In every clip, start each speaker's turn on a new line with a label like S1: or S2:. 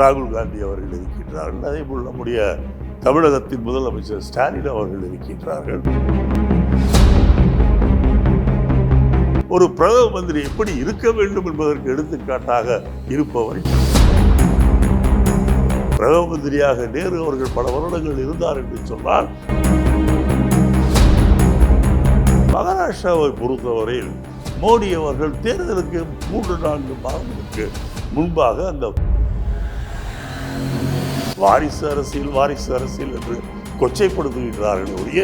S1: ராகுல் காந்தி அவர்கள் இருக்கின்றார்கள். அதே போல் நம்முடைய தமிழகத்தின் முதலமைச்சர் ஸ்டாலின் அவர்கள் இருக்கின்றார்கள். ஒரு பிரதம மந்திரி எப்படி இருக்க வேண்டும் என்பதற்கு எடுத்துக்காட்டாக இருப்பவர். பிரதம மந்திரியாக நேரு அவர்கள் பல வருடங்கள் இருந்தார் என்று சொன்னால், மகாராஷ்டிராவை பொறுத்தவரையில் மோடி அவர்கள் தேர்தலுக்கு 3-4 மாதங்களுக்கு முன்பாக அந்த வாரிசு அரசியல் என்று கொச்சைப்படுத்துகின்றார்கள் ஒழிய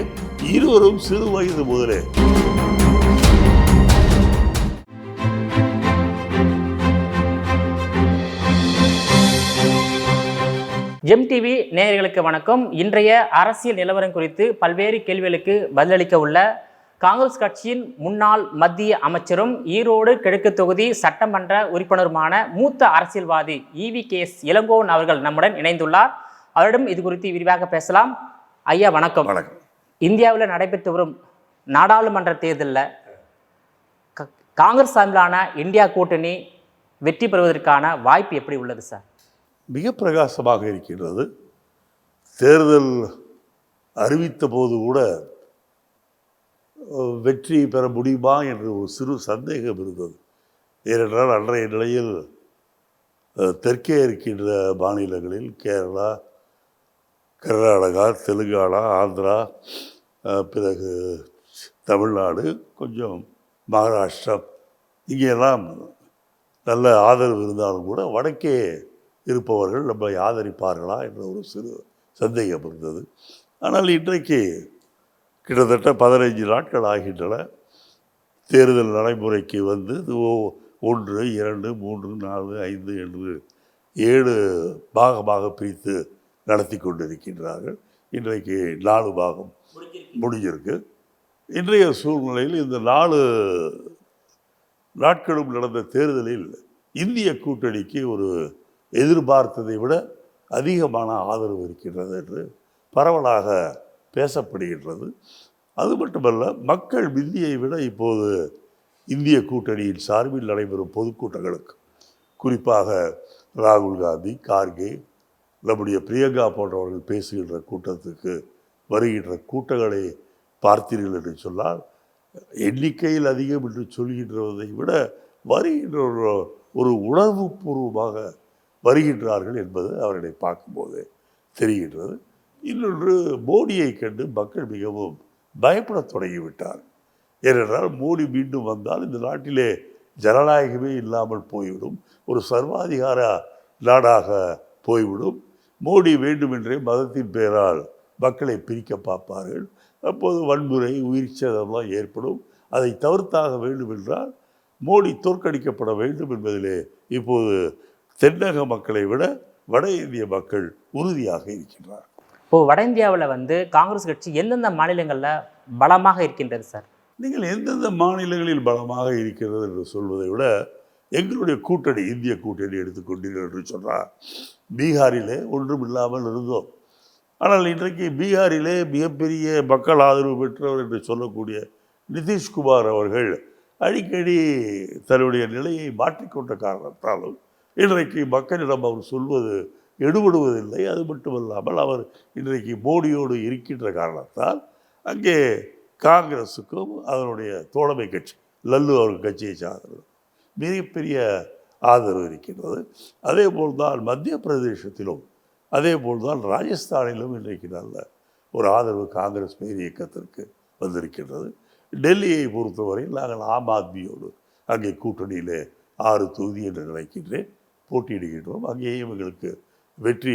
S1: இருவரும் சிறு வயது முதலே
S2: எம்டிவி நேயர்களுக்கு வணக்கம். இன்றைய அரசியல் நிலவரம் குறித்து பல்வேறு கேள்விகளுக்கு பதிலளிக்க உள்ள காங்கிரஸ் கட்சியின் முன்னாள் மத்திய அமைச்சரும் ஈரோடு கிழக்கு தொகுதி சட்டமன்ற உறுப்பினருமான மூத்த அரசியல்வாதி EVKS இளங்கோவன் அவர்கள் நம்முடன் இணைந்துள்ளார். அவரிடம் இது குறித்து விரிவாக பேசலாம். ஐயா வணக்கம்.
S1: வணக்கம்.
S2: இந்தியாவில் நடைபெற்று வரும் நாடாளுமன்ற தேர்தலில் காங்கிரஸ் சார்பிலான இந்தியா கூட்டணி வெற்றி பெறுவதற்கான வாய்ப்பு எப்படி உள்ளது சார்?
S1: மிக பிரகாசமாக இருக்கின்றது. தேர்தல் அறிவித்த போது கூட வெற்றி பெற முடியுமா என்று ஒரு சிறு சந்தேகம் இருந்தது. ஏனென்றால் அன்றைய நிலையில் தெற்கே இருக்கின்ற மாநிலங்களில் கேரளா, கர்நாடகா, தெலுங்கானா, ஆந்திரா, பிறகு தமிழ்நாடு, கொஞ்சம் மகாராஷ்டிரா, இங்கெல்லாம் நல்ல ஆதரவு இருந்தாலும் கூட வடக்கே இருப்பவர்கள் நம்மை ஆதரிப்பார்களா என்ற ஒரு சிறு சந்தேகம் இருந்தது. ஆனால் இன்றைக்கு கிட்டத்தட்ட 15 நாட்கள் ஆகின்றன. தேர்தல் நடைமுறைக்கு வந்து 1, 2, 3, 4, 5 என்று 7 பாகமாக பிரித்து நடத்தி கொண்டிருக்கின்றார்கள். இன்றைக்கு 4 பாகம் முடிஞ்சிருக்கு. இன்றைய சூழ்நிலையில் இந்த 4 நாட்களும் நடந்த தேர்தலில் இந்திய கூட்டணிக்கு ஒரு எதிர்பார்த்ததை விட அதிகமான ஆதரவு இருக்கின்றது என்று பரவலாக பேசப்படுகின்றது. அது மட்டுமல்ல, மக்கள் விதியை விட இப்போது இந்திய கூட்டணியின் சார்பில் நடைபெறும் பொதுக்கூட்டங்களுக்கு, குறிப்பாக ராகுல் காந்தி, கார்கே, நம்முடைய பிரியங்கா போன்றவர்கள் பேசுகின்ற கூட்டத்துக்கு வருகின்ற கூட்டங்களை பார்த்தீர்கள் என்று சொன்னால், எண்ணிக்கையில் அதிகம் என்று சொல்கின்றதை விட வருகின்ற ஒரு உணர்வு பூர்வமாக வருகின்றார்கள் என்பது அவர்களை பார்க்கும்போது தெரிகின்றது. இன்னொன்று, மோடியை கண்டு மக்கள் மிகவும் பயப்படத் தொடங்கிவிட்டார். ஏனென்றால் மோடி மீண்டும் வந்தால் இந்த நாட்டிலே ஜனநாயகமே இல்லாமல் போய்விடும், ஒரு சர்வாதிகார நாடாக போய்விடும். மோடி வேண்டுமென்றே மதத்தின் பெயரால் மக்களை பிரிக்க பார்ப்பார்கள். அப்போது வன்முறை, உயிர் சேதம்லாம் ஏற்படும். அதை தவிர்த்தாக வேண்டும் என்றால் மோடி தோற்கடிக்கப்பட வேண்டும் என்பதிலே இப்போது தென்னக மக்களை விட வட இந்திய மக்கள் உறுதியாக இருக்கின்றார்.
S2: இப்போது வட இந்தியாவில் வந்து காங்கிரஸ் கட்சி எந்தெந்த மாநிலங்களில் பலமாக இருக்கின்றது சார்? நீங்கள்
S1: எந்தெந்த மாநிலங்களில் பலமாக இருக்கிறது என்று சொல்வதை விட எங்களுடைய கூட்டணி, இந்திய கூட்டணி எடுத்துக்கொண்டீர்கள் என்று சொன்னால், பீகாரிலே ஒன்றும் இல்லாமல் இருந்தோம். ஆனால் இன்றைக்கு பீகாரிலே மிகப்பெரிய மக்கள் ஆதரவு பெற்றவர் என்று சொல்லக்கூடிய நிதிஷ்குமார் அவர்கள் அடிக்கடி தன்னுடைய நிலையை மாற்றிக்கொண்ட காரணத்தாலும் இன்றைக்கு மக்களிடம் அவர் சொல்வது எடுபடுவதில்லை. அது மட்டுமல்லாமல் அவர் இன்றைக்கு மோடியோடு இருக்கின்ற காரணத்தால் அங்கே காங்கிரஸுக்கும் அதனுடைய தோழமை கட்சி லல்லு அவர்கள் கட்சியை சார்ந்தது மிகப்பெரிய ஆதரவு இருக்கின்றது. அதே போல்தான் மத்திய பிரதேசத்திலும், அதே போல்தான் ராஜஸ்தானிலும் இன்றைக்கு நல்ல ஒரு ஆதரவு காங்கிரஸ் பேர் இயக்கத்திற்கு வந்திருக்கின்றது. டெல்லியை பொறுத்தவரையில் நாங்கள் ஆம் ஆத்மியோடு அங்கே கூட்டணியிலே 6 தொகுதி என்று நினைக்கின்றேன் போட்டியிடுகின்றோம். அங்கேயும் எங்களுக்கு வெற்றி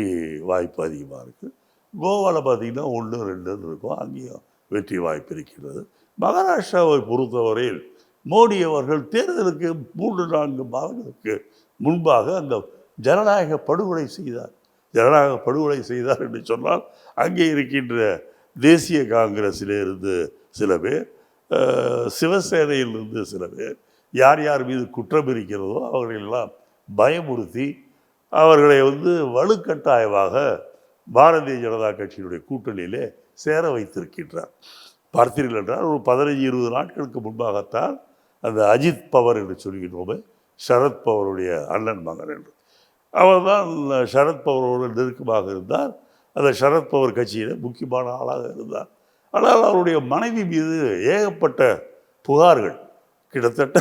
S1: வாய்ப்பு அதிகமாக இருக்குது. கோவாவில் பார்த்திங்கன்னா 1, 2 இருக்கும், அங்கேயும் வெற்றி வாய்ப்பு இருக்கின்றது. மகாராஷ்டிராவை பொறுத்தவரையில் மோடி அவர்கள் தேர்தலுக்கு 3-4 மாதங்களுக்கு முன்பாக அந்த ஜனநாயக படுகொலை செய்தார் என்று சொன்னால், அங்கே இருக்கின்ற தேசிய காங்கிரஸிலிருந்து சில பேர், சிவசேனையிலிருந்து சில பேர், யார் யார் மீது குற்றம் இருக்கிறதோ அவர்களெல்லாம் பயமுறுத்தி அவர்களை வலுக்கட்டாயமாக பாரதிய ஜனதா கட்சியினுடைய கூட்டணியிலே சேர வைத்திருக்கின்றார். பார்த்தீர்கள் என்றால் ஒரு 15-20 நாட்களுக்கு முன்பாகத்தான் அந்த அஜித் பவர் என்று சொல்கின்றோமே, சரத் பவருடைய அண்ணன் மகன் என்று, அவர் தான் சரத்பவரோடு நெருக்கமாக இருந்தார். அந்த சரத்பவர் கட்சியில் முக்கியமான ஆளாக இருந்தார். ஆனால் அவருடைய மனைவி மீது ஏகப்பட்ட புகார்கள், கிட்டத்தட்ட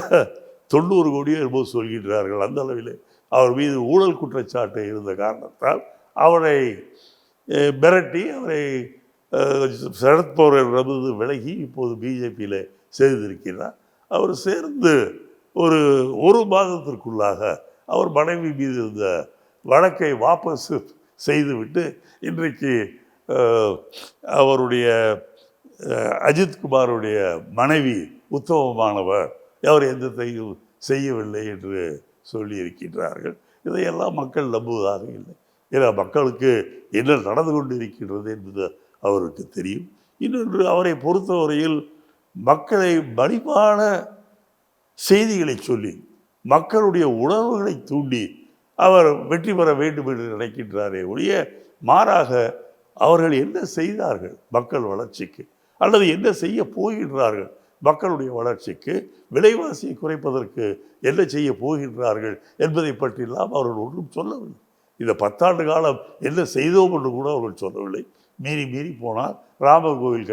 S1: 90 கோடியோ என்னமோ சொல்கின்றார்கள். அந்த அளவில் அவர் மீது ஊழல் குற்றச்சாட்டு இருந்த காரணத்தால் அவரை மிரட்டி அவரை சரத்பவரிடமிருந்து விலகி இப்போது பிஜேபியில் சேர்ந்திருக்கிறார். அவர் சேர்ந்து ஒரு மாதத்திற்குள்ளாக அவர் மனைவி மீது இருந்த வழக்கை வாபஸ் செய்துவிட்டு இன்றைக்கு அவருடைய அஜித்குமாருடைய மனைவி உத்தமமானவர், அவர் எந்த தயவும் செய்யவில்லை என்று சொல்லியிருக்கின்றார்கள். இதையெல்லாம் மக்கள் நம்புவதாக இல்லை. ஏன்னா மக்களுக்கு என்ன நடந்து கொண்டு இருக்கின்றது என்பது அவருக்கு தெரியும். இன்னொன்று, அவரை பொறுத்தவரையில் மக்களை மலிவான செய்திகளை சொல்லி மக்களுடைய உணர்வுகளை தூண்டி அவர் வெற்றி பெற வேண்டும் என்று நினைக்கின்றாரே ஒழிய, மாறாக அவர்கள் என்ன செய்தார்கள் மக்கள் வளர்ச்சிக்கு, அல்லது என்ன செய்ய போகின்றார்கள் மக்களுடைய வளர்ச்சிக்கு, விலைவாசியை குறைப்பதற்கு என்ன செய்ய போகின்றார்கள் என்பதை பற்றியெல்லாம் அவர்கள் ஒன்றும் சொல்லவில்லை. இந்த 10 ஆண்டு காலம் என்ன செய்தோம் என்று கூட அவர்கள் சொல்லவில்லை. மீறி போனால் ராமர் கோவில்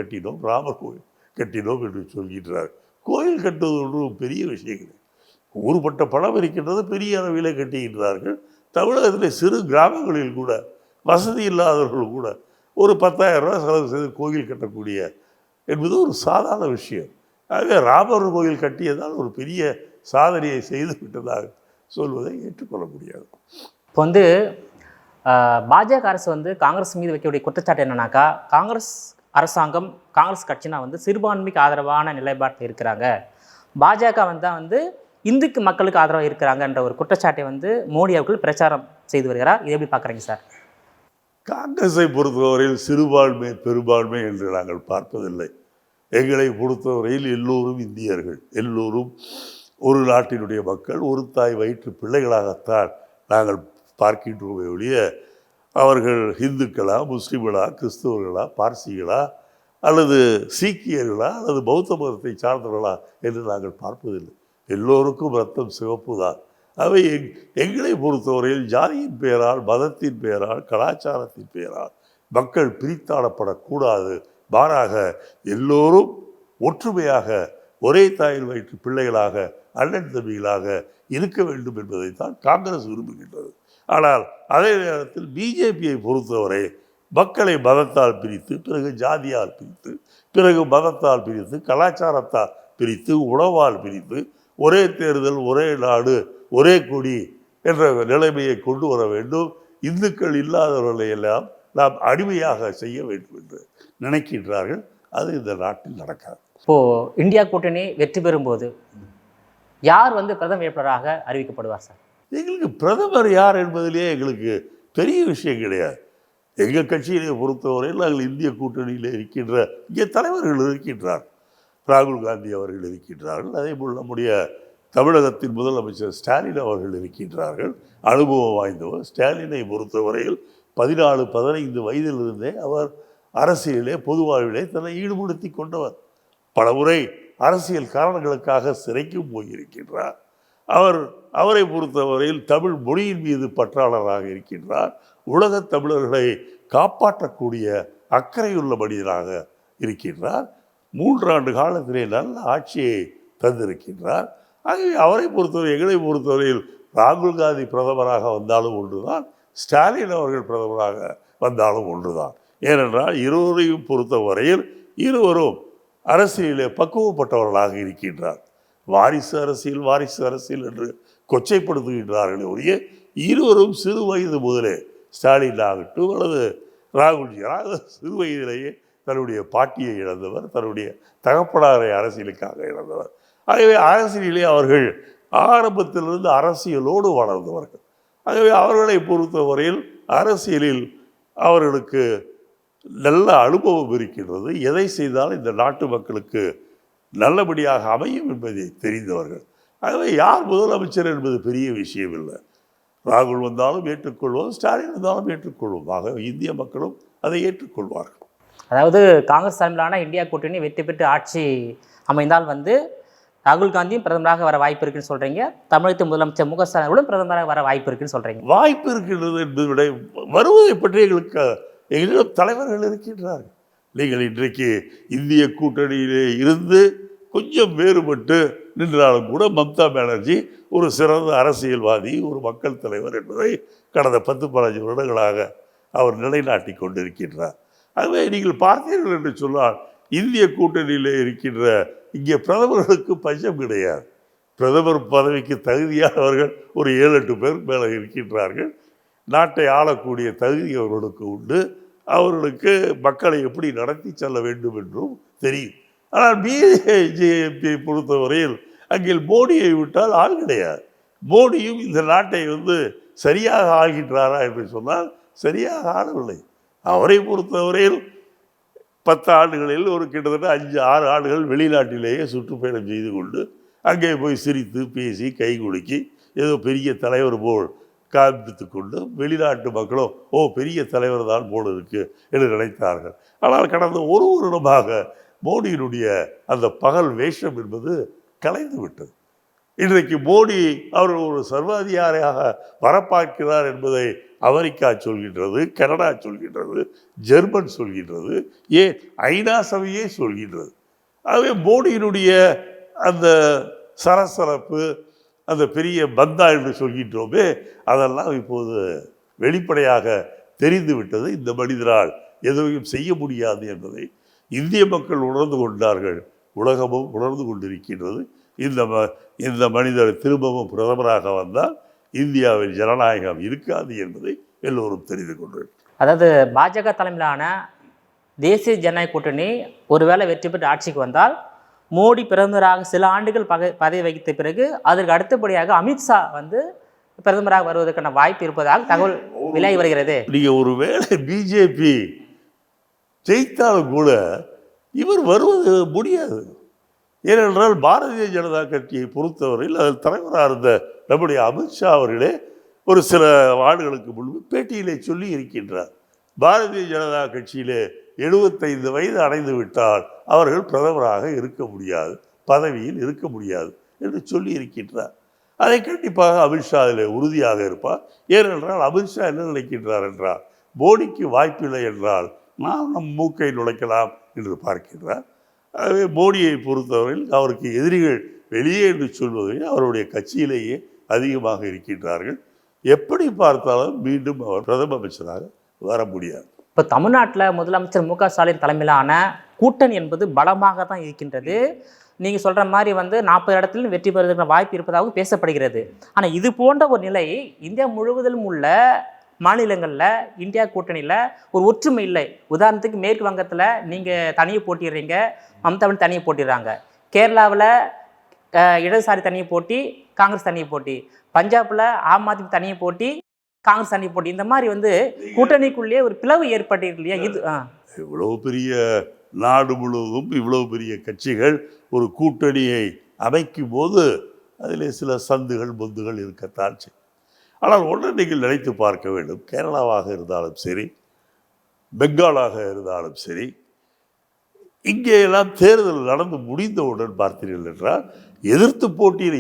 S1: கட்டினோம் என்று சொல்கின்றார். கோயில் கட்டுவது ஒன்றும் பெரிய விஷயங்கள். ஊறுபட்ட பணம் இருக்கின்றது, பெரிய அளவில் கட்டுகின்றார்கள். தமிழகத்தில் சிறு கிராமங்களில் கூட வசதி இல்லாதவர்கள் கூட ஒரு 10,000 ரூபா செலவு செய்து கோயில் கட்டக்கூடிய என்பது ஒரு சாதாரண விஷயம். ஆகவே ராமர் கோயில் கட்டியதால் ஒரு பெரிய சாதனையை செய்து விட்டதாக சொல்வதை ஏற்றுக்கொள்ள முடியாது.
S2: இப்போ பாஜக அரசு காங்கிரஸ் மீது வைக்கக்கூடிய குற்றச்சாட்டு என்னன்னாக்கா, காங்கிரஸ் அரசாங்கம், காங்கிரஸ் கட்சினா சிறுபான்மைக்கு ஆதரவான நிலைப்பாட்டில் இருக்கிறாங்க, பாஜக இந்துக்கு மக்களுக்கு ஆதரவாக இருக்கிறாங்கன்ற ஒரு குற்றச்சாட்டை மோடி அவர்கள் பிரச்சாரம் செய்து வருகிறார். இதை எப்படி பார்க்குறீங்க சார்?
S1: காங்கிரஸை பொறுத்தவரையில் சிறுபான்மை பெரும்பான்மை என்று நாங்கள் பார்ப்பதில்லை. எங்களை பொறுத்தவரையில் எல்லோரும் இந்தியர்கள், எல்லோரும் ஒரு நாட்டினுடைய மக்கள், ஒரு தாய் வயிற்று பிள்ளைகளாகத்தான் நாங்கள் பார்க்கின்றோமே ஒழிய அவர்கள் இந்துக்களா, முஸ்லீம்களா, கிறிஸ்தவர்களா, பார்சிகளா, அல்லது சீக்கியர்களா, அல்லது பௌத்த மதத்தை சார்ந்தவர்களா என்று நாங்கள் பார்ப்பதில்லை. எல்லோருக்கும் ரத்தம் சிவப்பு தான். அவை எங்களை பொறுத்தவரையில் ஜாதியின் பெயரால், மதத்தின் பெயரால், கலாச்சாரத்தின் பெயரால் மக்கள் பிரித்தாடப்படக்கூடாது. மாறாக எல்லோரும் ஒற்றுமையாக ஒரே தாயின் வயிற்று பிள்ளைகளாக, அண்ணன் தம்பிகளாக இருக்க வேண்டும் என்பதைத்தான் காங்கிரஸ் விரும்புகின்றது. ஆனால் அதே நேரத்தில் பிஜேபியை பொறுத்தவரை மக்களை மதத்தால் பிரித்து, பிறகு ஜாதியால் பிரித்து, பிறகு மதத்தால் பிரித்து, கலாச்சாரத்தால் பிரித்து, உணவால் பிரித்து, ஒரே தேர்தல், ஒரே நாடு, ஒரே கொடி என்ற நிலைமையை கொண்டு வர வேண்டும். இந்துக்கள் இல்லாதவர்களை எல்லாம் நாம் அடிமையாக செய்ய வேண்டும் என்று நினைக்கின்றார்கள். அது இந்த நாட்டில் நடக்காது.
S2: இப்போது இந்தியா கூட்டணி வெற்றி பெறும்போது யார் பிரதம வேட்பாளராக அறிவிக்கப்படுவார் சார்?
S1: எங்களுக்கு பிரதமர் யார் என்பதிலே எங்களுக்கு பெரிய விஷயம் கிடையாது. எங்கள் கட்சியிலே பொறுத்தவரையில் நாங்கள் இந்திய கூட்டணியில் இருக்கின்ற இங்கே தலைவர்கள் இருக்கின்றார். ராகுல் காந்தி அவர்கள் இருக்கின்றார்கள். அதே போல் நம்முடைய தமிழகத்தின் முதலமைச்சர் ஸ்டாலின் அவர்கள் இருக்கின்றார்கள். அனுபவம் வாய்ந்தவர். ஸ்டாலினை பொறுத்தவரையில் 14-15 வயதிலிருந்தே அவர் அரசியலிலே, பொது வாழ்விலே தன்னை ஈடுபடுத்தி கொண்டவர். பலமுறை அரசியல் காரணங்களுக்காக சிறைக்கும் போயிருக்கின்றார். அவரை பொறுத்தவரையில் தமிழ் மொழியின் மீது பற்றாளராக இருக்கின்றார். உலகத் தமிழர்களை காப்பாற்றக்கூடிய அக்கறையுள்ள மனிதராக இருக்கின்றார். 3 ஆண்டு காலத்திலே நல்ல ஆட்சியை தந்திருக்கின்றார். ஆகவே அவரை பொறுத்தவரை, எங்களை பொறுத்தவரையில் ராகுல் காந்தி பிரதமராக வந்தாலும் ஒன்றுதான், ஸ்டாலின் அவர்கள் பிரதமராக வந்தாலும் ஒன்றுதான். ஏனென்றால் இருவரையும் பொறுத்தவரையில் இருவரும் அரசியலிலே பக்குவப்பட்டவர்களாக இருக்கின்றார். வாரிசு அரசியல் என்று கொச்சைப்படுத்துகின்றார்களே ஒழிய இருவரும் சிறு வயது முதலே, ஸ்டாலின் ஆகட்டும் அல்லது ராகுல்ஜி சிறு வயதிலேயே தன்னுடைய பாட்டியை இழந்தவர், தன்னுடைய தகப்பனாரை அரசியலுக்காக இழந்தவர். ஆகவே அரசியலிலே அவர்கள் ஆரம்பத்திலிருந்து அரசியலோடு வளர்ந்தவர்கள். ஆகவே அவர்களை பொறுத்தவரையில் அரசியலில் அவர்களுக்கு நல்ல அனுபவம் இருக்கின்றது. எதை செய்தாலும் இந்த நாட்டு மக்களுக்கு நல்லபடியாக அமையும் என்பதை தெரிந்தவர்கள். ஆகவே யார் முதலமைச்சர் என்பது பெரிய விஷயம் இல்லை. ராகுல் வந்தாலும் ஏற்றுக்கொள்வோம், ஸ்டாலின் வந்தாலும் ஏற்றுக்கொள்வோம். ஆக இந்திய மக்களும் அதை ஏற்றுக்கொள்வார்கள்.
S2: அதாவது காங்கிரஸ் தலைமையிலான இந்தியா கூட்டணி வெற்றி பெற்று ஆட்சி அமைந்தால் ராகுல் காந்தியும் பிரதமராக வர வாய்ப்பு இருக்குன்னு சொல்றீங்க, தமிழகத்து முதலமைச்சர் மு.க. ஸ்டாலினும் பிரதமராக வர வாய்ப்பு இருக்குன்னு சொல்றீங்க.
S1: வாய்ப்பு இருக்கின்றது என்பதை விட வருவதை பற்றி எங்களிடம் தலைவர்கள் இருக்கின்றார்கள். நீங்கள் இன்றைக்கு இந்திய கூட்டணியிலே இருந்து கொஞ்சம் வேறுபட்டு நின்றாலும் கூட மம்தா பானர்ஜி ஒரு சிறந்த அரசியல்வாதி, ஒரு மக்கள் தலைவர் என்பதை கடந்த 10-15 வருடங்களாக அவர் நிலைநாட்டி கொண்டிருக்கின்றார். ஆகவே நீங்கள் பார்த்தீர்கள் என்று சொன்னால் இந்திய கூட்டணியிலே இருக்கின்ற இங்கே பிரதமர்களுக்கு பஞ்சம் கிடையாது. பிரதமர் பதவிக்கு தகுதியானவர்கள் ஒரு 7-8 பேர் மேலே இருக்கின்றார்கள். நாட்டை ஆளக்கூடிய தகுதி அவர்களுக்கு உண்டு. அவர்களுக்கு மக்களை எப்படி நடத்தி செல்ல வேண்டும் என்றும் தெரியும். ஆனால் பிஜேபியை பொறுத்தவரையில் அங்கே மோடியை விட்டால் ஆள் கிடையாது. மோடியும் இந்த நாட்டை சரியாக ஆள்கின்றாரா என்று சொன்னால் சரியாக ஆளவில்லை. அவரை பொறுத்தவரையில் 10 ஆண்டுகளில் கிட்டத்தட்ட 5-6 ஆண்டுகள் வெளிநாட்டிலேயே சுற்றுப்பயணம் செய்து கொண்டு அங்கே போய் சிரித்து பேசி கை குலுக்கி ஏதோ பெரிய தலைவர் போல் காண்பித்து கொண்டு வெளிநாட்டு மக்களும் பெரிய தலைவர் தான் போல இருக்கு என்று நினைத்தார்கள். ஆனால் கடந்த ஒரு வருடமாக மோடியினுடைய அந்த பகல் வேஷம் என்பது கலைந்து விட்டது. இன்றைக்கு மோடி அவர் ஒரு சர்வாதிகாரியாக வரப்பார்க்கிறார் என்பதை அமெரிக்கா சொல்கின்றது, கனடா சொல்கின்றது, ஜெர்மன் சொல்கின்றது, ஐநா சபையே சொல்கின்றது. ஆகவே மோடியினுடைய அந்த சரசரப்பு, அந்த பெரிய பந்தா என்று சொல்கின்றோமே, அதெல்லாம் இப்போது வெளிப்படையாக தெரிந்து விட்டது. இந்த மனிதரால் எதுவும் செய்ய முடியாது என்பதை இந்திய மக்கள் உணர்ந்து கொண்டார்கள், உலகமும் உணர்ந்து கொண்டிருக்கின்றது. இந்த மனிதர் திரும்பவும் பிரதமராக வந்தால் இந்தியாவில் ஜனநாயகம் இருக்காது என்பதை எல்லோரும் தெரிந்து கொண்டார்கள்.
S2: அதாவது பாஜக தலைமையிலான தேசிய ஜனநாயக கூட்டணி ஒருவேளை வெற்றி பெற்று ஆட்சிக்கு வந்தால் மோடி பிரதமராக சில ஆண்டுகள் பதவி வகித்த பிறகு அதற்கு அடுத்தபடியாக அமித்ஷா பிரதமராக வருவதற்கான வாய்ப்பு இருப்பதாக தகவல் விலகி வருகிறது.
S1: நீங்கள் ஒருவேளை பிஜேபி ஜெயித்தாலும் கூட இவர் வருவது முடியாது. ஏனென்றால் பாரதிய ஜனதா கட்சியை பொறுத்தவரையில் அதில் தலைவராக இருந்த நம்முடைய அமித்ஷா அவர்களே ஒரு சில ஆண்டுகளுக்கு முன்பு பேட்டியிலே சொல்லி இருக்கின்றார், பாரதிய ஜனதா கட்சியிலே 75 வயது அடைந்து விட்டால் அவர்கள் பிரதமராக இருக்க முடியாது, பதவியில் இருக்க முடியாது என்று சொல்லி இருக்கின்றார். அதை கண்டிப்பாக அமித்ஷா அதில் உறுதியாக இருப்பார். ஏனென்றால் அமித்ஷா என்ன நினைக்கின்றார் என்றால், மோடிக்கு வாய்ப்பில்லை என்றால் நாம் நம் மூக்கை நுழைக்கலாம் என்று பார்க்கின்றார். ஆகவே மோடியை பொறுத்தவரையில் அவருக்கு எதிரிகள் வெளியே என்று சொல்வதை அவருடைய கட்சியிலேயே அதிகமாக இருக்கின்றார்கள். எப்படி பார்த்தாலும் மீண்டும் அவர் பிரதம அமைச்சராக வர முடியாது.
S2: இப்போ தமிழ்நாட்டில் முதலமைச்சர் மு.க. ஸ்டாலின் தலைமையிலான கூட்டணி என்பது பலமாக தான் இருக்கின்றது. நீங்கள் சொல்கிற மாதிரி 40 இடத்துல வெற்றி பெறுவதற்கான வாய்ப்பு இருப்பதாக பேசப்படுகிறது. ஆனால் இது போன்ற ஒரு நிலை இந்தியா முழுவதிலும் உள்ள மாநிலங்களில் இந்தியா கூட்டணியில் ஒரு ஒற்றுமை இல்லை. உதாரணத்துக்கு மேற்கு வங்கத்தில் நீங்கள் தனியை போட்டிடுறீங்க, மம்தாவின் தனியை போட்டிடுறாங்க. கேரளாவில் இடதுசாரி தனியை போட்டி, காங்கிரஸ் தனியை போட்டி. பஞ்சாபில் ஆம் ஆத்மி தனியை போட்டி, காங்கிரஸ் தனியை போட்டி. இந்த மாதிரி கூட்டணிக்குள்ளேயே ஒரு பிளவு ஏற்பட்டிருக்கு இல்லையா? இது
S1: இவ்வளவு பெரிய நாடு முழுவதும் இவ்வளவு பெரிய கட்சிகள் ஒரு கூட்டணியை அமைக்கும் போது அதிலே சில சந்துகள் பொந்துகள் இருக்கத்தான் செய்யும். ஆனால் ஒன்று நீங்கள் நினைத்து பார்க்க வேண்டும், கேரளாவாக இருந்தாலும் சரி, பெங்காலாக இருந்தாலும் சரி, இங்கே எல்லாம் தேர்தல் நடந்து முடிந்தவுடன் பார்த்தீர்கள் என்றால் எதிர்த்து போட்டியில்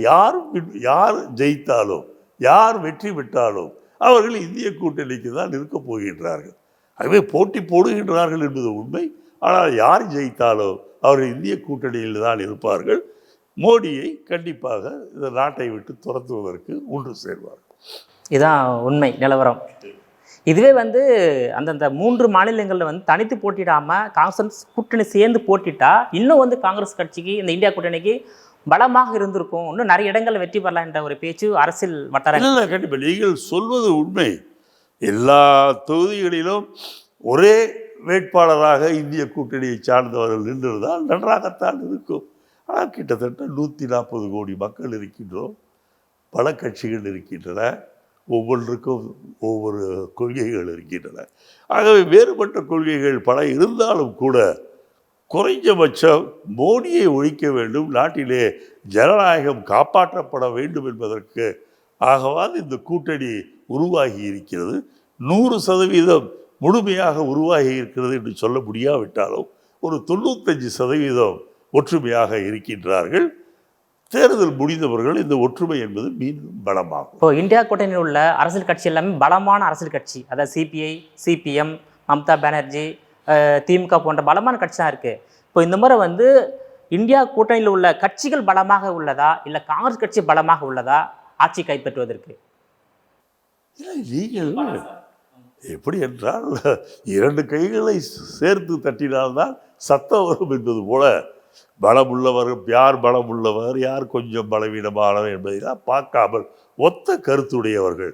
S1: யார் ஜெயித்தாலும் யார் வெற்றி பெற்றாலும் அவர்கள் இந்திய கூட்டணிக்கு தான் இருக்கப் போகின்றார்கள். ஆகவே போட்டி போடுகின்றார்கள் என்பது உண்மை. ஆனால் யார் ஜெயித்தாலும் அவர்கள் இந்திய கூட்டணியில் தான் இருப்பார்கள். மோடியை கண்டிப்பாக இந்த நாட்டை விட்டு துரத்துவதற்கு ஒன்று சேர்வார்கள்.
S2: இதுதான் உண்மை நிலவரம். இதுவே அந்தந்த 3 மாநிலங்களில் தனித்து போட்டிடாமல் காங்கிரஸ் கூட்டணி சேர்ந்து போட்டிட்டா இன்னும் காங்கிரஸ் கட்சிக்கு இந்த இந்தியா கூட்டணிக்கு பலமாக இருந்திருக்கும், இன்னும் நிறைய இடங்களில் வெற்றி பெறலாம் என்ற ஒரு பேச்சு அரசியல் வட்டாரம்.
S1: இல்லை, கண்டிப்பாக நீங்கள் சொல்வது உண்மை. எல்லா தொகுதிகளிலும் ஒரே வேட்பாளராக இந்திய கூட்டணியை சார்ந்தவர்கள் நின்றிருந்தால் நன்றாகத்தான் இருக்கும். ஆனால் கிட்டத்தட்ட 140 கோடி மக்கள் இருக்கின்றோம், பல கட்சிகள் இருக்கின்றன, ஒவ்வொன்றுக்கும் ஒவ்வொரு கொள்கைகள் இருக்கின்றன. ஆகவே வேறுபட்ட கொள்கைகள் பல இருந்தாலும் கூட குறைஞ்சபட்சம் மோடியை ஒழிக்க வேண்டும், நாட்டிலே ஜனநாயகம் காப்பாற்றப்பட வேண்டும் என்பதற்கு ஆகவாது இந்த கூட்டணி உருவாகி இருக்கிறது. 100% முழுமையாக உருவாகி இருக்கிறது என்று சொல்ல முடியாவிட்டாலும் ஒரு 95% ஒற்றுமையாக இருக்கின்றார்கள். தேர்தல் முடிந்தவர்கள் இந்த ஒற்றுமை என்பது மீண்டும் பலமாகும்.
S2: இப்போ இந்தியா கூட்டணியில் உள்ள அரசியல் கட்சி எல்லாமே பலமான அரசியல் கட்சி, அதாவது சிபிஐ, சிபிஎம், மம்தா பானர்ஜி, திமுக போன்ற பலமான கட்சி தான் இருக்குது. இப்போ இந்த முறை வந்து இந்தியா கூட்டணியில் உள்ள கட்சிகள் பலமாக உள்ளதா, இல்லை காங்கிரஸ் கட்சி பலமாக உள்ளதா ஆட்சி கைப்பற்றுவதற்கு?
S1: நீங்கள் எப்படி என்றால் 2 கைகளை சேர்த்து தட்டினால்தான் சத்தம் வரும் என்பது போல பலமுள்ளவர் யார், பலமுள்ளவர் யார் கொஞ்சம் பலவீனமானவர் என்பதைலாம் பார்க்காமல் ஒத்த கருத்துடையவர்கள்,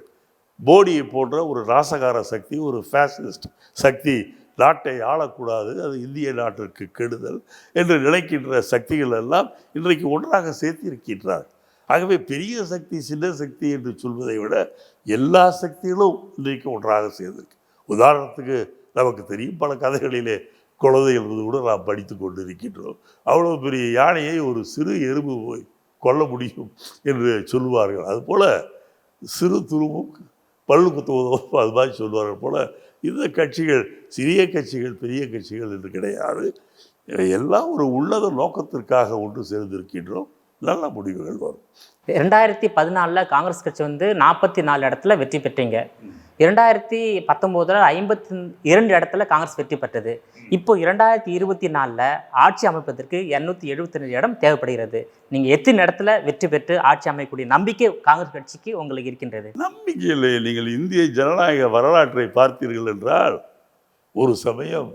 S1: மோடியை போன்ற ஒரு நாசகார சக்தி, ஒரு ஃபேசிஸ்ட் சக்தி நாட்டை ஆளக்கூடாது, அது இந்திய நாட்டிற்கு கெடுதல் என்று நினைக்கின்ற சக்திகள் எல்லாம் இன்றைக்கு ஒன்றாக சேர்த்திருக்கின்றார். ஆகவே பெரிய சக்தி சின்ன சக்தி என்று சொல்வதை விட எல்லா சக்திகளும் இன்றைக்கு ஒன்றாக சேர்ந்திருக்கு. உதாரணத்துக்கு நமக்கு தெரியும், பல கதைகளிலே குழந்தை என்பது கூட நாம் படித்து கொண்டு இருக்கின்றோம். அவ்வளோ பெரிய யானையை ஒரு சிறு எறும்பு போய் கொல்ல முடியும் என்று சொல்லுவார்கள். அதுபோல் சிறு துருவும் பல்லு குத்துவதும் அது மாதிரி சொல்வார்கள் போல் இந்த கட்சிகள் சிறிய கட்சிகள் பெரிய கட்சிகள் என்று கிடையாது. எல்லாம் ஒரு உள்ளத நோக்கத்திற்காக ஒன்று சேர்ந்திருக்கின்றோம். நல்ல முடிவுகள் வரும்.
S2: 2014 காங்கிரஸ் கட்சி வந்து 44 இடத்துல வெற்றி பெற்றீங்க. 2019 52 இடத்துல காங்கிரஸ் வெற்றி பெற்றது. இப்போ 2024 ஆட்சி அமைப்பதற்கு 272 இடம் தேவைப்படுகிறது. நீங்கள் எத்தனை இடத்துல வெற்றி பெற்று ஆட்சி அமைக்கக்கூடிய நம்பிக்கை காங்கிரஸ் கட்சிக்கு உங்களுக்கு இருக்கின்றது?
S1: நம்பிக்கை இல்லை. நீங்கள் இந்திய ஜனநாயக வரலாற்றை பார்த்தீர்கள் என்றால் ஒரு சமயம்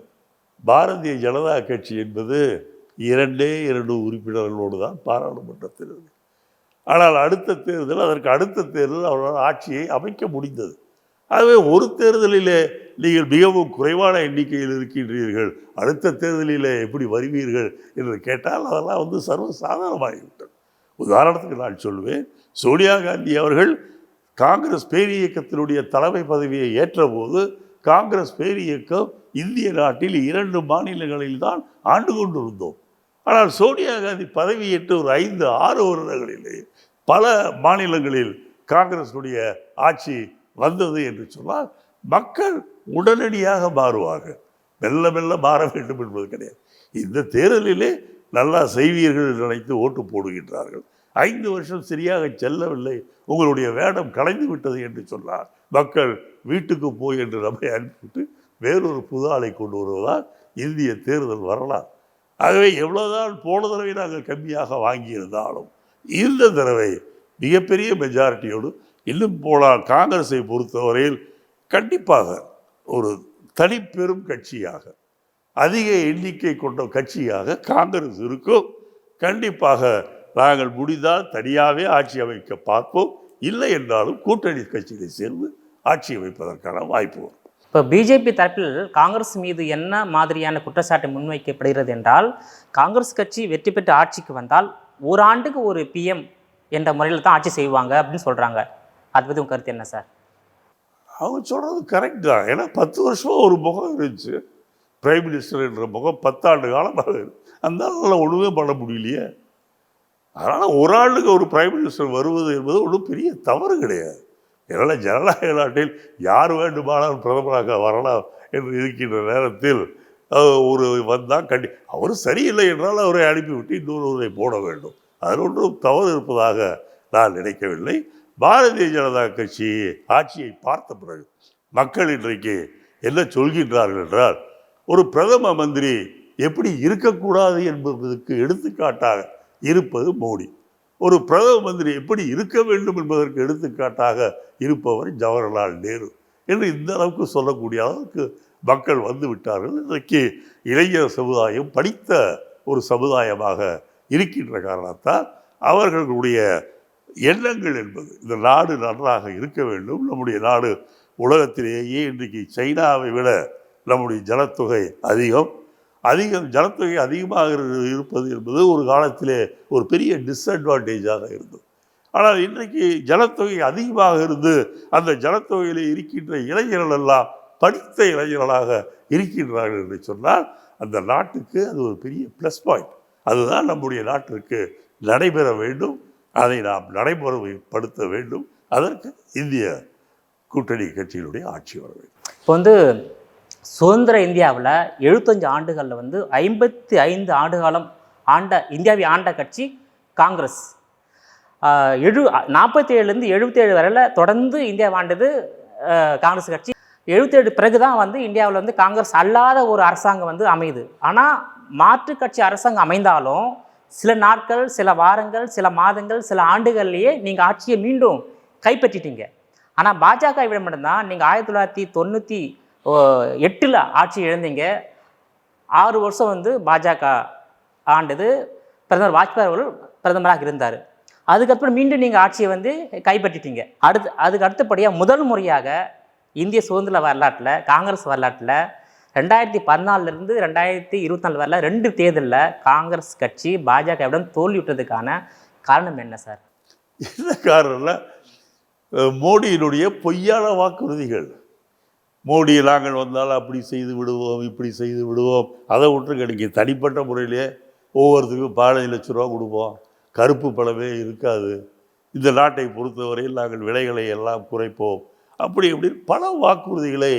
S1: பாரதிய ஜனதா கட்சி என்பது 2 உறுப்பினர்களோடு தான் பாராளுமன்றத்தில் இருந்தது. ஆனால் அடுத்த தேர்தல், அதற்கு அடுத்த தேர்தல் அவர்களால் ஆட்சியை அமைக்க முடிந்தது. ஆகவே ஒரு தேர்தலிலே நீங்கள் மிகவும் குறைவான எண்ணிக்கையில் இருக்கின்றீர்கள், அடுத்த தேர்தலிலே எப்படி வருவீர்கள் என்று கேட்டால் அதெல்லாம் வந்து சர்வசாதாரணமாகிவிட்டது. உதாரணத்துக்கு நான் சொல்வேன், சோனியா காந்தி அவர்கள் காங்கிரஸ் பேரியக்கத்தினுடைய தலைமை பதவியை ஏற்றபோது காங்கிரஸ் பேரியக்கம் இந்திய நாட்டில் 2 மாநிலங்களில் தான் ஆண்டு கொண்டிருந்தோம். ஆனால் சோனியா காந்தி பதவியேற்று ஒரு 5-6 வருடங்களிலே பல மாநிலங்களில் காங்கிரஸுடைய ஆட்சி வந்தது என்று சொன்னால் மக்கள் உடனடியாக மாறுவார்கள். மெல்ல மெல்ல மாற வேண்டும் என்பது கிடையாது. இந்த தேர்தலிலே நல்லா செய்வீர்கள் என்று நினைத்து ஓட்டு போடுகின்றார்கள். 5 வருஷம் சரியாக செல்லவில்லை, உங்களுடைய வேடம் கலைந்து விட்டது என்று சொன்னார் மக்கள் வீட்டுக்கு போய் என்று நம்மை அனுப்பிவிட்டு வேறொரு புது ஆளை கொண்டு வருவதால் இந்திய தேர்தல் வரலாறு. ஆகவே எவ்வளோதான் போன தடவை நாங்கள் கம்மியாக வாங்கியிருந்தாலும் இந்த தடவை மிகப்பெரிய மெஜாரிட்டியோடு இன்னும் போனால் காங்கிரஸை பொறுத்தவரையில் கண்டிப்பாக ஒரு தனிப்பெரும் கட்சியாக அதிக எண்ணிக்கை கொண்ட கட்சியாக காங்கிரஸ் இருக்கும். கண்டிப்பாக நாங்கள் முடிந்தால் தனியாகவே ஆட்சி அமைக்க பார்ப்போம், இல்லை என்றாலும் கூட்டணி கட்சிகளை சேர்ந்து ஆட்சி அமைப்பதற்கான வாய்ப்பு வரும்.
S2: இப்போ பிஜேபி தரப்பில் காங்கிரஸ் மீது என்ன மாதிரியான குற்றச்சாட்டு முன்வைக்கப்படுகிறது என்றால், காங்கிரஸ் கட்சி வெற்றி பெற்று ஆட்சிக்கு வந்தால் ஒரு ஆண்டுக்கு ஒரு பிஎம் என்ற முறையில் தான் ஆட்சி செய்வாங்க அப்படின்னு சொல்கிறாங்க. அது பற்றி உங்கள் கருத்து என்ன சார்?
S1: அவங்க சொல்கிறது கரெக்ட் தான். ஏன்னா 10 வருஷம் ஒரு முகம் இருந்துச்சு, பிரைம் மினிஸ்டர் என்ற முகம் 10 ஆண்டு காலமாக அந்த நாளில் ஒன்றுமே பண்ண முடியலையே. அதனால் ஒரு ஆண்டுக்கு ஒரு பிரைம் மினிஸ்டர் வருவது என்பது ஒன்றும் பெரிய தவறு கிடையாது. இதனால் ஜனநாயக நாட்டில் யார் வேண்டுமானாலும் பிரதமராக வரலாம் என்று இருக்கின்ற நேரத்தில் ஒரு வந்தால் அவர் சரியில்லை என்றால் அவரை அனுப்பிவிட்டு இன்னொருவரை போட வேண்டும். அதில் ஒன்றும் தவறு இருப்பதாக நான் நினைக்கவில்லை. பாரதிய ஜனதா கட்சி ஆட்சியை பார்த்த பிறகு மக்கள் இன்றைக்கு என்ன சொல்கின்றார்கள் என்றால், ஒரு பிரதம மந்திரி எப்படி இருக்கக்கூடாது என்பதற்கு எடுத்துக்காட்டாக இருப்பது மோடி, ஒரு பிரதம மந்திரி எப்படி இருக்க வேண்டும் என்பதற்கு எடுத்துக்காட்டாக இருப்பவர் ஜவஹர்லால் நேரு என்று இந்த அளவுக்கு சொல்லக்கூடிய அளவுக்கு மக்கள் வந்து விட்டார்கள். இன்றைக்கு இளைஞர் சமுதாயம் படித்த ஒரு சமுதாயமாக இருக்கின்ற காரணத்தால் அவர்களுடைய எண்ணங்கள் என்பது இந்த நாடு நன்றாக இருக்க வேண்டும், நம்முடைய நாடு உலகத்திலேயே இன்றைக்கு சைனாவை விட நம்முடைய ஜனத்தொகை ஜனத்தொகை அதிகமாக இருப்பது என்பது ஒரு காலத்திலே ஒரு பெரிய டிஸ்அட்வான்டேஜாக இருந்தது. ஆனால் இன்றைக்கு ஜனத்தொகை அதிகமாக இருந்து அந்த ஜனத்தொகையில் இருக்கின்ற இளைஞர்கள் எல்லாம் படித்த இளைஞர்களாக இருக்கின்றார்கள் என்று சொன்னால் அந்த நாட்டுக்கு அது ஒரு பெரிய ப்ளஸ் பாயிண்ட். அதுதான் நம்முடைய நாட்டிற்கு நடைபெற வேண்டும், அதை நாம் நடைமுறைப்படுத்த வேண்டும். அதற்கு இந்திய கூட்டணி கட்சியினுடைய ஆட்சி வர வேண்டும்.
S2: இப்போ வந்து சுதந்திர இந்தியாவில் 75 ஆண்டுகளில் வந்து 55 ஆண்டு காலம் இந்தியாவை ஆண்ட கட்சி காங்கிரஸ். 47லேருந்து 77 வரையில் தொடர்ந்து இந்தியா ஆண்டது காங்கிரஸ் கட்சி. 77 பிறகு தான் வந்து இந்தியாவில் வந்து காங்கிரஸ் அல்லாத ஒரு அரசாங்கம் வந்து அமையுது. ஆனால் மாற்றுக் கட்சி அரசாங்கம் அமைந்தாலும் சில நாட்கள், சில வாரங்கள், சில மாதங்கள், சில ஆண்டுகள்லேயே நீங்கள் ஆட்சியை மீண்டும் கைப்பற்றிட்டீங்க. ஆனால் பாஜக விட மட்டும்தான் நீங்கள் 1998 ஆட்சி இழந்தீங்க. 6 வருஷம் வந்து பாஜக ஆண்டது. பிரதமர் வாஜ்பாய் அவர்கள் பிரதமராக இருந்தார். அதுக்கப்புறம் மீண்டும் நீங்கள் ஆட்சியை வந்து கைப்பற்றிட்டீங்க. அதுக்கு அடுத்தபடியாக முதல் முறையாக இந்திய சுதந்திர வரலாற்றில், காங்கிரஸ் வரலாற்றில் 2014லேருந்து 2024 வரல 2 தேர்தலில் காங்கிரஸ் கட்சி பாஜகவுடன் தோல்வியுற்றதுக்கான காரணம் என்ன சார்?
S1: என்ன காரணம்னா மோடியினுடைய பொய்யான வாக்குறுதிகள். மோடி நாங்கள் வந்தாலும் அப்படி செய்து விடுவோம், இப்படி செய்து விடுவோம். அதை விட்டுருங்க, நீங்கள் தனிப்பட்ட முறையிலே ஒவ்வொருத்தருக்கும் 15 லட்ச ரூபா கொடுப்போம், கருப்பு பணமே இருக்காது, இந்த நாட்டை பொறுத்தவரையில் நாங்கள் விலைகளை எல்லாம் குறைப்போம், அப்படி இப்படின்னு பல வாக்குறுதிகளை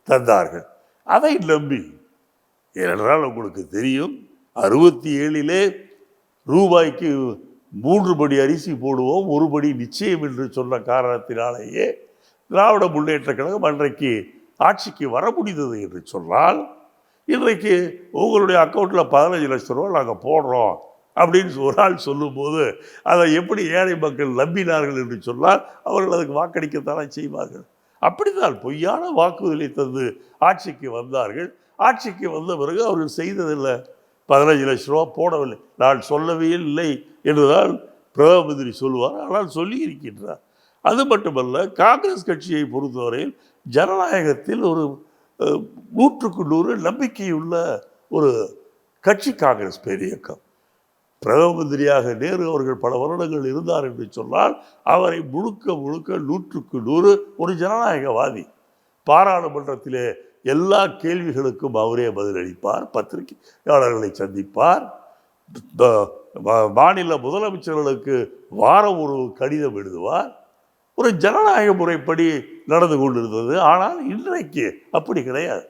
S1: தந்தார்கள். அதை நம்பி, ஏனென்றால் உங்களுக்கு தெரியும் 67லே ரூபாய்க்கு 3 படி அரிசி போடுவோம், 1 படி நிச்சயம் என்று சொன்ன காரணத்தினாலேயே திராவிட முன்னேற்றக் கழகம் அன்றைக்கு ஆட்சிக்கு வர முடிந்தது என்று சொன்னால், இன்றைக்கு உங்களுடைய அக்கௌண்ட்டில் 15 லட்ச ரூபா நாங்கள் போடுறோம் அப்படின்னு ஒரு ஆள் சொல்லும்போது அதை எப்படி ஏழை மக்கள் நம்பினார்கள் என்று சொன்னால் அவர்கள் அதுக்கு வாக்களிக்கத்தானே செய்வார்கள். அப்படித்தான் பொய்யான வாக்குறுதிகளை தந்து ஆட்சிக்கு வந்தார்கள். ஆட்சிக்கு வந்த பிறகு அவர்கள் செய்ததில்லை, 15 லட்ச ரூபா போடவில்லை. நான் சொல்லவே இல்லை என்றுதான் பிரதம மந்திரி சொல்லுவார், ஆனால் சொல்லி இருக்கின்றார். அது மட்டுமல்ல, காங்கிரஸ் கட்சியை பொறுத்தவரையில் ஜனநாயகத்தில் ஒரு 100க்கு 100 நம்பிக்கையுள்ள ஒரு கட்சி காங்கிரஸ் பேரியக்கம். பிரதம மந்திரியாக நேரு அவர்கள் பல வருடங்கள் இருந்தார் என்று சொன்னால் அவரை முழுக்க 100க்கு 100 ஒரு ஜனநாயகவாதி. பாராளுமன்றத்திலே எல்லா கேள்விகளுக்கும் அவரே பதிலளிப்பார், பத்திரிகையாளர்களை சந்திப்பார், மாநில முதலமைச்சர்களுக்கு வாரம் ஒரு கடிதம் எழுதுவார். ஒரு ஜனநாயக முறைப்படி நடந்து கொண்டிருந்தது. ஆனால் இன்றைக்கு அப்படி கிடையாது.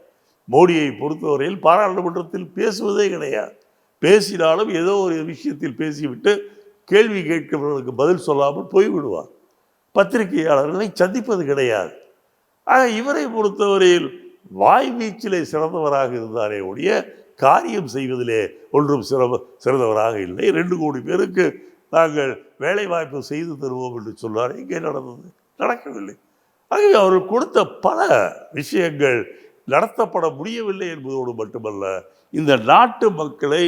S1: மோடியை பொறுத்தவரையில் பாராளுமன்றத்தில் பேசுவதே கிடையாது. பேசினாலும் ஏதோ ஒரு விஷயத்தில் பேசிவிட்டு கேள்வி கேட்கிறவர்களுக்கு பதில் சொல்லாமல் போய்விடுவார். பத்திரிகையாளர்களை சந்திப்பது கிடையாது. ஆக இவரை பொறுத்தவரையில் வாய் வீச்சிலே சிறந்தவராக இருந்தாரே ஒழிய காரியம் செய்வதிலே ஒன்றும் சிறந்தவராக இல்லை. 2 கோடி பேருக்கு நாங்கள் வேலை வாய்ப்பு செய்து தருவோம் என்று சொன்னார். எங்கே நடந்தது? நடக்கவில்லை. ஆகவே அவர்கள் கொடுத்த பல விஷயங்கள் நடத்தப்பட முடியவில்லை என்பதோடு மட்டுமல்ல, இந்த நாட்டு மக்களை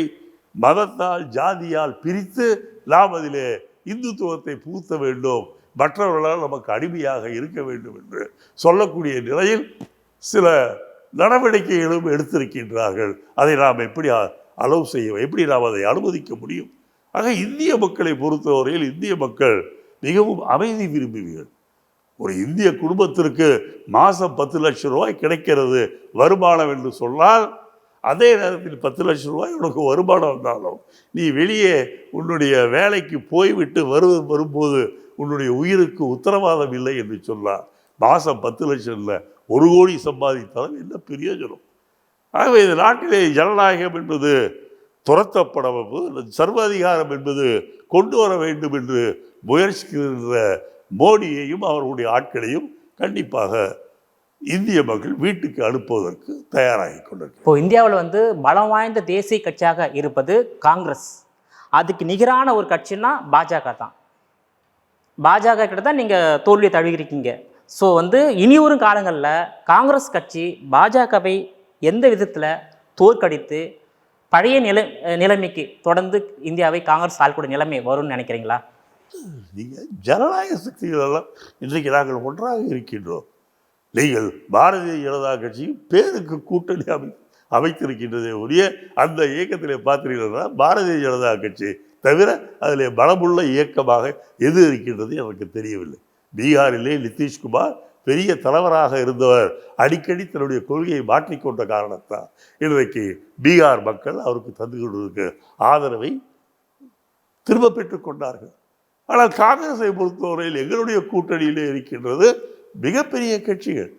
S1: மதத்தால் ஜாதியால் பிரித்து நாம் அதிலே இந்துத்துவத்தை புகுத்த வேண்டும், மற்றவர்களால் நமக்கு அடிமையாக இருக்க வேண்டும் என்று சொல்லக்கூடிய நிலையில் சில நடவடிக்கைகளும் எடுத்திருக்கின்றார்கள். அதை நாம் எப்படி அலோவ் செய்ய, எப்படி நாம் அதை அனுமதிக்க முடியும்? ஆக இந்திய மக்களை பொறுத்தவரையில் இந்திய மக்கள் மிகவும் அமைதி விரும்புவீர்கள். ஒரு இந்திய குடும்பத்திற்கு மாதம் 10 லட்சம் ரூபாய் கிடைக்கிறது வருமானம் என்று சொன்னால், அதே நேரத்தில் 10 லட்சம் ரூபாய் உனக்கு வருமானம் வந்தாலும் நீ வெளியே உன்னுடைய வேலைக்கு போய்விட்டு வரும்போது உன்னுடைய உயிருக்கு உத்தரவாதம் இல்லை என்று சொன்னால், மாதம் 10 லட்சம் இல்லை 1 கோடி சம்பாதித்தாலும் என்ன பிரயோஜனம்? ஆகவே இந்த நாட்டிலே ஜனநாயகம் என்பது துரத்தப்பட, சர்வாதிகாரம் என்பது கொண்டு வர வேண்டும் என்று முயற்சிக்கின்ற மோடியையும் அவர்களுடைய ஆட்களையும் கண்டிப்பாக இந்திய மக்கள் வீட்டுக்கு அனுப்புவதற்கு தயாராகி கொண்டிருக்கிறார்.
S2: இப்போ இந்தியாவில் வந்து பலம் வாய்ந்த தேசிய கட்சியாக இருப்பது காங்கிரஸ். அதுக்கு நிகரான ஒரு கட்சின்னா பாஜக தான். பாஜக கிட்ட தான் நீங்கள் தோல்வியை தழுவிருக்கீங்க. ஸோ வந்து இனிவரும் காலங்களில் காங்கிரஸ் கட்சி பாஜகவை எந்த விதத்தில் தோற்கடித்து பழைய நிலைமைக்கு தொடர்ந்து இந்தியாவை காங்கிரஸ் ஆள்கூட நிலைமை வரும்னு நினைக்கிறீங்களா?
S1: நீங்கள் ஜனநாயக சக்திகளெல்லாம் இன்றைக்கு நாங்கள் ஒன்றாக இருக்கின்றோம். நீங்கள் பாரதிய ஜனதா கட்சி பேருக்கு கூட்டணி அமைத்திருக்கின்றதே ஒழிய அந்த இயக்கத்திலே பார்த்தீங்கன்னா பாரதிய ஜனதா கட்சி தவிர அதிலே பலமுள்ள இயக்கமாக எது இருக்கின்றது எனக்கு தெரியவில்லை. பீகாரிலே நிதிஷ்குமார் பெரிய தலைவராக இருந்தவர் அடிக்கடி தன்னுடைய கொள்கையை மாற்றிக்கொண்ட காரணத்தால் இன்றைக்கு பீகார் மக்கள் அவருக்கு தந்து கொண்டிருக்க ஆதரவை திரும்ப பெற்றுக் கொண்டார்கள். ஆனால் காங்கிரஸை பொறுத்தவரையில் எங்களுடைய கூட்டணியிலே இருக்கின்றது மிகப்பெரிய கட்சிகள்.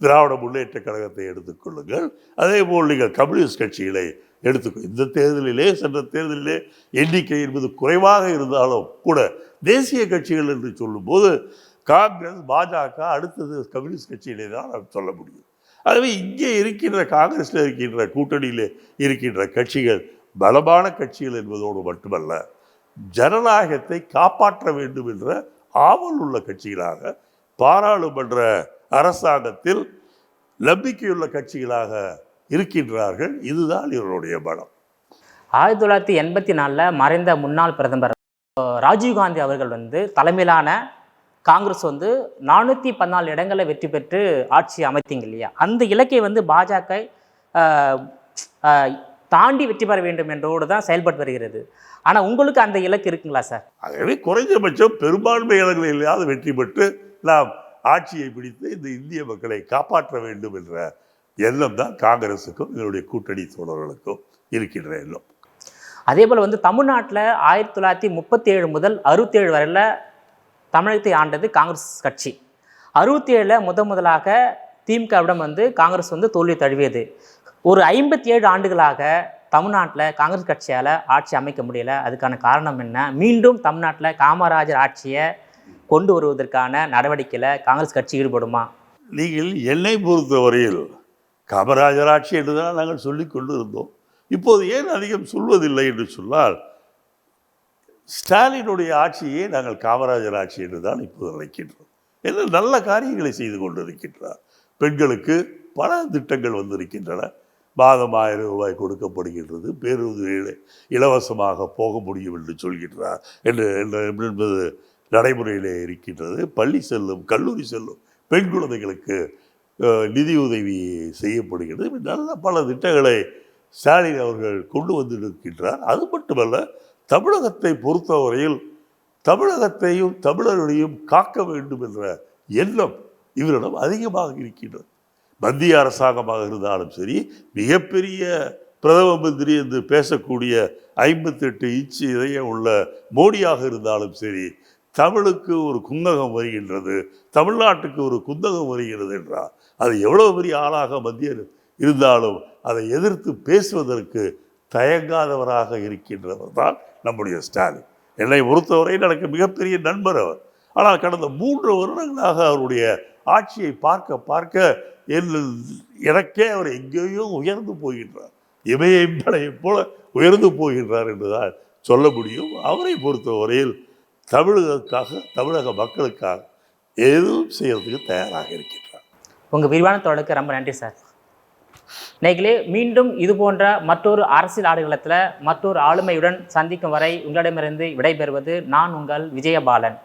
S1: திராவிட முன்னேற்ற கழகத்தை எடுத்துக்கொள்ளுங்கள், அதே போல் நீங்கள் கம்யூனிஸ்ட் கட்சிகளை எடுத்துக்கொள். இந்த தேர்தலிலே, சென்ற தேர்தலிலே எண்ணிக்கை என்பது குறைவாக இருந்தாலும் கூட தேசிய கட்சிகள் என்று சொல்லும்போது காங்கிரஸ், பாஜக, அடுத்தது கம்யூனிஸ்ட் கட்சியிலே தான் நாம் சொல்ல முடியும். ஆகவே இங்கே இருக்கின்ற காங்கிரஸில் இருக்கின்ற கூட்டணியில் இருக்கின்ற கட்சிகள் பலமான கட்சிகள் என்பதோடு மட்டுமல்ல, ஜனநாயகத்தை காப்பாற்ற வேண்டும் என்ற ஆவல் உள்ள கட்சிகளாக, பாராளுமன்ற அரசாங்கத்தில் நம்பிக்கையுள்ள கட்சிகளாக இருக்கின்றார்கள். இதுதான் இவருடைய பலம்.
S2: 1984 மறைந்த முன்னாள் பிரதமர் ராஜீவ்காந்தி அவர்கள் தலைமையிலான காங்கிரஸ் 414 இடங்களை வெற்றி பெற்று ஆட்சி அமைத்தீங்க இல்லையா? அந்த இலக்கை பாஜக தாண்டி வெற்றி பெற வேண்டும் என்றோடு தான் செயல்பட்டு வருகிறது. ஆனால் உங்களுக்கு அந்த இலக்கு இருக்குங்களா சார்?
S1: ஆகவே குறைஞ்சபட்சம் பெரும்பான்மை இடங்களிலேயாவது வெற்றி பெற்று நாம் ஆட்சியை பிடித்து இந்த இந்திய மக்களை காப்பாற்ற வேண்டும் என்ற எண்ணம் தான் காங்கிரஸுக்கும் இதனுடைய கூட்டணி தோழர்களுக்கும் இருக்கின்ற எண்ணம்.
S2: அதே போல் தமிழ்நாட்டில் 1937 முதல் 67 வரையில் தமிழகத்தை ஆண்டது காங்கிரஸ் கட்சி. 67 முதலாக திமுகவிடம் காங்கிரஸ் தோல்வி தழுவியது. ஒரு 57 ஆண்டுகளாக தமிழ்நாட்டில் காங்கிரஸ் கட்சியால் ஆட்சி அமைக்க முடியல. அதுக்கான காரணம் என்ன? மீண்டும் தமிழ்நாட்டில் காமராஜர் ஆட்சியை கொண்டு வருவதற்கான நடவடிக்கையில் காங்கிரஸ் கட்சி ஈடுபடுமா?
S1: நீங்கள் என்னை பொறுத்தவரையில் காமராஜர் ஆட்சி என்று தான் நாங்கள் சொல்லி கொண்டு இருந்தோம். இப்போது ஏன் அதிகம் சொல்வதில்லை என்று சொன்னால், ஸ்டாலினுடைய ஆட்சியை நாங்கள் காமராஜர் ஆட்சி என்று தான் இப்போது நினைக்கின்றோம். என்ன நல்ல காரியங்களை செய்து கொண்டிருக்கின்றார். பெண்களுக்கு பல திட்டங்கள் வந்திருக்கின்றன. மாதம் 1000 ரூபாய் கொடுக்கப்படுகின்றது. பேருந்தில் இலவசமாக போக முடியும் என்று சொல்கின்றார் என்பது நடைமுறையிலே இருக்கின்றது. பள்ளி செல்லும், கல்லூரி செல்லும் பெண் குழந்தைகளுக்கு நிதியுதவி செய்யப்படுகிறது. நல்ல பல திட்டங்களை ஸ்டாலின் அவர்கள் கொண்டு வந்திருக்கின்றார். அது மட்டுமல்ல, தமிழகத்தை பொறுத்தவரையில் தமிழகத்தையும் தமிழர்களையும் காக்க வேண்டும் என்ற எண்ணம் இவரிடம் அதிகமாக இருக்கின்றது. மத்திய அரசாங்கமாக இருந்தாலும் சரி, மிகப்பெரிய பிரதம மந்திரி என்று பேசக்கூடிய 58 இன்ச்சு இதயம் உள்ள மோடியாக இருந்தாலும் சரி, தமிழுக்கு ஒரு குந்தகம் வருகின்றது, தமிழ்நாட்டுக்கு ஒரு குந்தகம் வருகிறது என்றால் அது எவ்வளோ பெரிய ஆளாக மத்திய இருந்தாலும் அதை எதிர்த்து பேசுவதற்கு தயங்காதவராக இருக்கின்றவர் தான் நம்முடைய ஸ்டாலின். என்னை பொறுத்தவரை எனக்கு மிகப்பெரிய நண்பர் அவர். ஆனால் கடந்த 3 வருடங்களாக அவருடைய ஆட்சியை பார்க்க பார்க்க எனக்கே அவர் எங்கேயோ உயர்ந்து போகின்றார். இமயமலையைப் போல உயர்ந்து போகின்றார் என்றுதான் சொல்ல முடியும். அவரை பொறுத்தவரையில் தமிழகத்துக்காக, தமிழக மக்களுக்காக எதுவும் செய்யறதுக்கு தயாராக இருக்கின்றார்.
S2: உங்கள் விரிவான தொடருக்கு ரொம்ப நன்றி சார். நேயர்களே, மீண்டும் இது போன்ற மற்றொரு அரசியல் ஆடுகளத்தில் மற்றொரு ஆளுமையுடன் சந்திக்கும் வரை உங்களிடமிருந்து விடைபெறுவது நான் உங்கள் விஜயபாலன்.